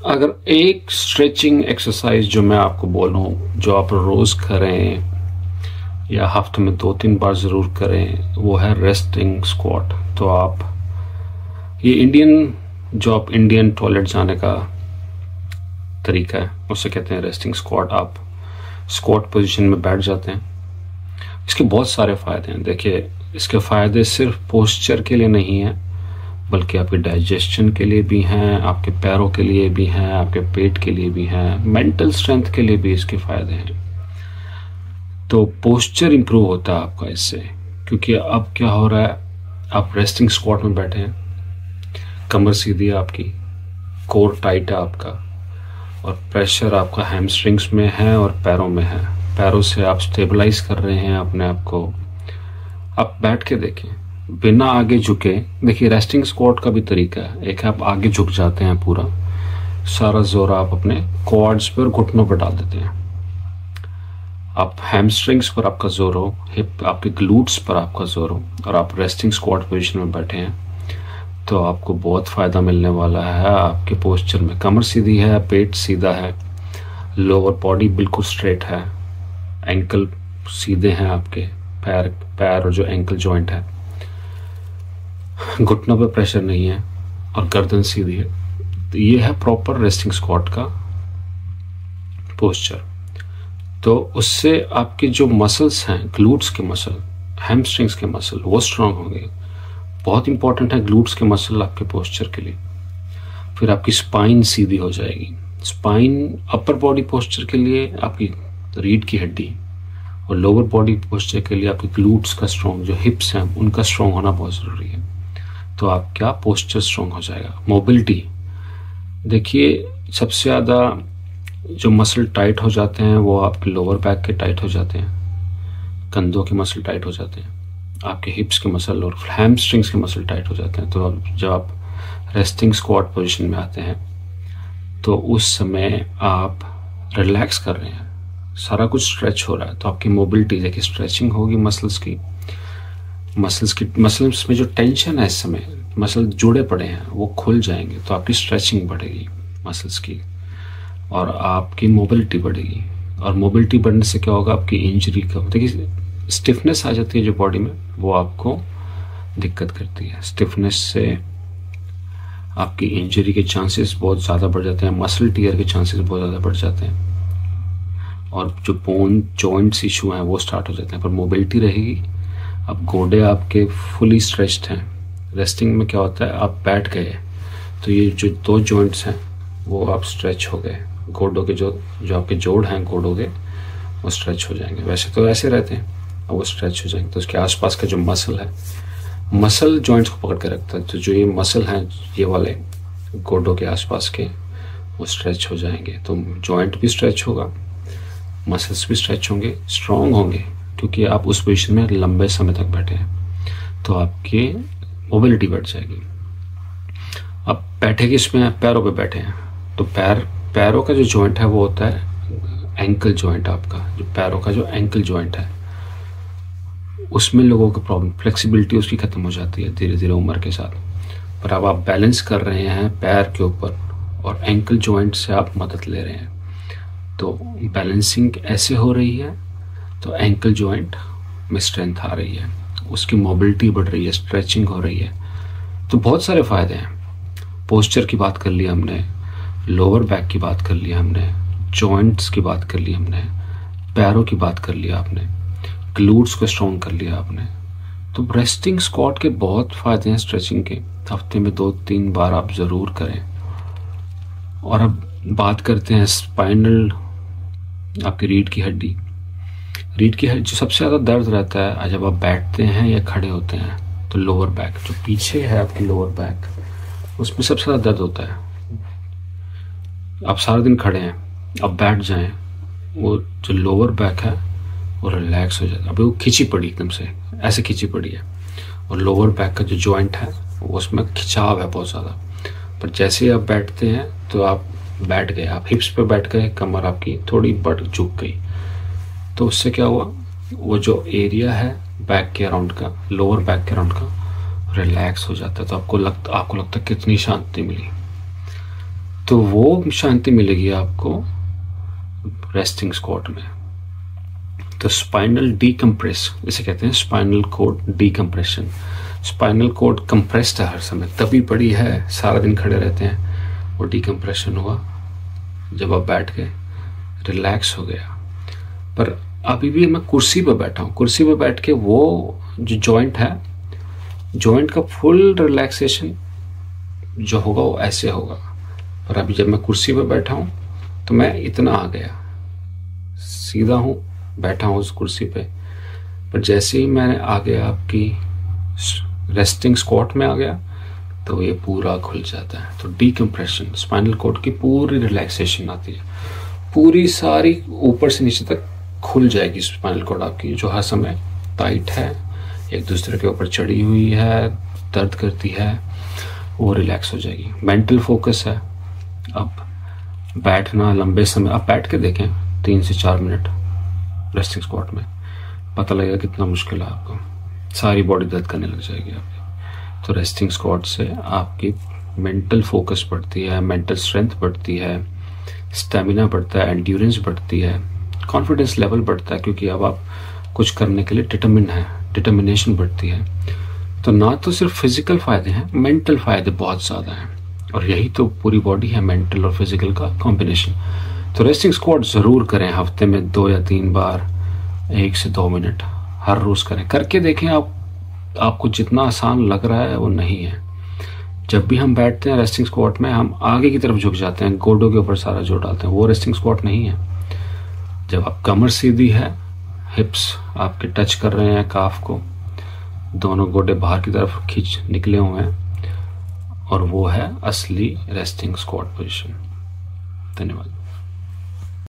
अगर एक stretching exercise जो मैं आपको बोल रहा हूँ जो आप रोज करें या हफ्ते में 2-3 बार जरूर करें, वो है रेस्टिंग स्क्वाट। तो आप ये इंडियन टॉयलेट जाने का तरीका है, उसे कहते हैं रेस्टिंग स्क्वाट। आप स्क्वाट पोजीशन में बैठ जाते हैं। इसके बहुत सारे फायदे हैं। देखिए, इसके फायदे सिर्फ पोस्चर के लिए नहीं है, बल्कि आपके डाइजेशन के लिए भी हैं, आपके पैरों के लिए भी हैं, आपके पेट के लिए भी हैं, मेंटल स्ट्रेंथ के लिए भी इसके फायदे हैं। तो पोस्चर इंप्रूव होता है आपका इससे, क्योंकि अब क्या हो रहा है, आप रेस्टिंग स्क्वाट में बैठे हैं, कमर सीधी है आपकी, कोर टाइट है आपका, और प्रेशर आपका हैमस्ट्रिंग्स में है और पैरों में है। पैरों से आप स्टेबलाइज कर रहे हैं अपने आप को। आप बैठ के देखें, बिना आगे झुके। देखिए, रेस्टिंग स्क्वाट का भी तरीका है। एक आप आगे झुक जाते हैं, पूरा सारा जोर आप अपने क्वाड्स पर, घुटनों पर डाल देते हैं। आप हैमस्ट्रिंग्स पर आपका जोर हो, हिप, आपके ग्लूट्स पर आपका जोर हो, और आप रेस्टिंग स्क्वाट पोजीशन में बैठे हैं, तो आपको बहुत फायदा मिलने वाला है आपके पोस्चर में। कमर सीधी है, पेट सीधा है, लोअर बॉडी बिल्कुल स्ट्रेट है, एंकल सीधे हैं आपके, पैर और जो एंकल जॉइंट है, घुटनों पे प्रेशर नहीं है, और गर्दन सीधी है। तो ये है प्रॉपर रेस्टिंग स्क्वाट का पोस्चर। तो उससे आपके जो मसल्स हैं, ग्लूट्स के मसल, हैमस्ट्रिंग्स के मसल, वो स्ट्रांग होंगे। बहुत इंपॉर्टेंट है ग्लूट्स के मसल आपके पोस्चर के लिए। फिर आपकी स्पाइन सीधी हो जाएगी। स्पाइन अपर बॉडी पोस्चर के लिए आपकी रीढ़ की हड्डी, और लोअर बॉडी पोस्चर के लिए आपके ग्लूट्स का स्ट्रॉन्ग, जो हिप्स हैं, उनका स्ट्रॉन्ग होना बहुत ज़रूरी है। तो आपका पोस्चर स्ट्रॉन्ग हो जाएगा। मोबिलिटी, देखिए, सबसे ज़्यादा जो मसल टाइट हो जाते हैं वो आपके लोअर बैक के टाइट हो जाते हैं, कंधों के मसल टाइट हो जाते हैं, आपके हिप्स के मसल और हैमस्ट्रिंग्स के मसल टाइट हो जाते हैं। तो जब आप रेस्टिंग स्क्वाट पोजीशन में आते हैं, तो उस समय आप रिलैक्स कर रहे हैं, सारा कुछ स्ट्रेच हो रहा है। तो आपकी मोबिलिटी, देखिए, स्ट्रेचिंग होगी मसल्स में जो टेंशन है इस समय, मसल जुड़े पड़े हैं, वो खुल जाएंगे। तो आपकी स्ट्रेचिंग बढ़ेगी मसल्स की, और आपकी मोबिलिटी बढ़ेगी। और मोबिलिटी बढ़ने से क्या होगा, आपकी इंजरी का, देखिए, स्टिफनेस आ जाती है जो बॉडी में, वो आपको दिक्कत करती है। स्टिफनेस से आपकी इंजरी के चांसेस बहुत ज़्यादा बढ़ जाते हैं, मसल टीयर के चांसेस बहुत ज़्यादा बढ़ जाते हैं, और जो बोन जॉइंट्स इशू हैं वो स्टार्ट हो जाते हैं। पर मोबिलिटी रहेगी। अब गोडे आपके फुली स्ट्रेच्ड हैं। रेस्टिंग में क्या होता है, आप बैठ गए तो ये जो 2 जॉइंट्स हैं वो आप स्ट्रेच हो गए। गोडों के जो आपके जोड़ हैं गोडों के, वो स्ट्रेच हो जाएंगे। वैसे तो ऐसे रहते हैं, अब वो स्ट्रेच हो जाएंगे। तो उसके आसपास का जो मसल है, मसल जॉइंट्स को पकड़ के रखता है। तो जो ये मसल हैं, ये वाले गोडों के आसपास के, वो स्ट्रेच हो जाएंगे। तो जॉइंट भी स्ट्रेच होगा, मसल्स भी स्ट्रेच होंगे, स्ट्रांग होंगे, क्योंकि आप उस पोजीशन में लंबे समय तक बैठे हैं। तो आपकी मोबिलिटी बढ़ जाएगी। अब बैठे किसमें, पैरों पे बैठे हैं, तो पैरों का जो जॉइंट है वो होता है एंकल जॉइंट। आपका जो पैरों का जो एंकल जॉइंट है, उसमें लोगों को प्रॉब्लम, फ्लेक्सिबिलिटी उसकी खत्म हो जाती है धीरे धीरे उम्र के साथ। पर अब आप बैलेंस कर रहे हैं पैर के ऊपर, और एंकल जॉइंट से आप मदद ले रहे हैं, तो बैलेंसिंग ऐसे हो रही है, तो एंकल जॉइंट में स्ट्रेंथ आ रही है, उसकी मोबिलिटी बढ़ रही है, स्ट्रेचिंग हो रही है। तो बहुत सारे फायदे हैं। पोस्चर की बात कर ली हमने, लोअर बैक की बात कर ली हमने, जॉइंट्स की बात कर ली हमने, पैरों की बात कर लिया आपने, ग्लूट्स को स्ट्रॉन्ग कर लिया आपने। तो रेस्टिंग स्क्वाट के बहुत फायदे हैं स्ट्रेचिंग के। हफ्ते में 2-3 बार आप ज़रूर करें। और अब बात करते हैं स्पाइनल, आपकी रीढ़ की हड्डी जो सबसे ज़्यादा दर्द रहता है जब आप बैठते हैं या खड़े होते हैं, तो लोअर बैक, जो पीछे है आपकी लोअर बैक, उसमें सबसे ज़्यादा दर्द होता है। आप सारा दिन खड़े हैं, अब बैठ जाएं, वो जो लोअर बैक है वो रिलैक्स हो जाता है। अभी वो खिंची पड़ी, एकदम से ऐसे खिंची पड़ी है, और लोअर बैक का जो जॉइंट है वो, उसमें खिंचाव है बहुत ज़्यादा। पर जैसे ही आप बैठते हैं तो आप बैठ गए, आप हिप्स पे बैठ गए, कमर आपकी थोड़ी बढ़ झुक गई, तो उससे क्या हुआ, वो जो एरिया है बैक के अराउंड का, लोअर बैक के अराउंड का, रिलैक्स हो जाता है। तो आपको लगता है कितनी शांति मिली। तो वो शांति मिलेगी आपको रेस्टिंग स्क्वाट में। तो स्पाइनल डीकम्प्रेस इसे कहते हैं, spinal cord decompression. Spinal cord compressed है हर समय, तभी पड़ी है, सारा दिन खड़े रहते हैं, वो डीकम्प्रेशन हुआ जब आप बैठ गए, रिलैक्स हो गया। पर अभी भी मैं कुर्सी पर बैठा हूँ, कुर्सी पर बैठ के वो जो जॉइंट है, जॉइंट का फुल रिलैक्सेशन जो होगा वो ऐसे होगा। पर अभी जब मैं कुर्सी पर बैठा हूँ तो मैं इतना आ गया, सीधा हूँ, बैठा हूँ उस कुर्सी पे। पर जैसे ही मैं आ गया आपकी रेस्टिंग स्क्वाट में आ गया तो ये पूरा खुल जाता है। तो डीकम्प्रेशन, स्पाइनल कॉर्ड की पूरी रिलैक्सेशन आती है, पूरी सारी ऊपर से नीचे तक खुल जाएगी स्पाइनल कॉर्ड आपकी, जो हर समय टाइट है, एक दूसरे के ऊपर चढ़ी हुई है, दर्द करती है, वो रिलैक्स हो जाएगी। मेंटल फोकस है। अब बैठना लंबे समय, आप बैठ के देखें 3 से 4 मिनट रेस्टिंग स्क्वाट में, पता लगेगा कितना मुश्किल है आपको, सारी बॉडी दर्द करने लग जाएगी आपकी। तो रेस्टिंग स्क्वाट से आपकी मेंटल फोकस बढ़ती है, मेंटल स्ट्रेंथ बढ़ती है, स्टेमिना बढ़ता है, एंड्योरेंस बढ़ती है, कॉन्फिडेंस लेवल बढ़ता है, क्योंकि अब आप कुछ करने के लिए डिटरमिन है, डिटर्मिनेशन बढ़ती है। तो ना तो सिर्फ फिजिकल फायदे हैं, मेंटल फायदे बहुत ज़्यादा हैं, और यही तो पूरी बॉडी है, मेंटल और फिजिकल का कॉम्बिनेशन। तो रेस्टिंग स्क्वाट ज़रूर करें, हफ्ते में 2 या 3 बार, 1 से 2 मिनट हर रोज़ करें, करके देखें। आपको जितना आसान लग रहा है वो नहीं है। जब भी हम बैठते हैं रेस्टिंग स्क्वाट में, हम आगे की तरफ झुक जाते हैं, गोडों के ऊपर सारा जोर डालते हैं, वो रेस्टिंग स्क्वाट नहीं है। जब आप कमर सीधी है, हिप्स आपके टच कर रहे हैं काफ को, दोनों गोडे बाहर की तरफ खींच निकले हुए हैं, और वो है असली रेस्टिंग स्क्वाट पोजीशन। धन्यवाद।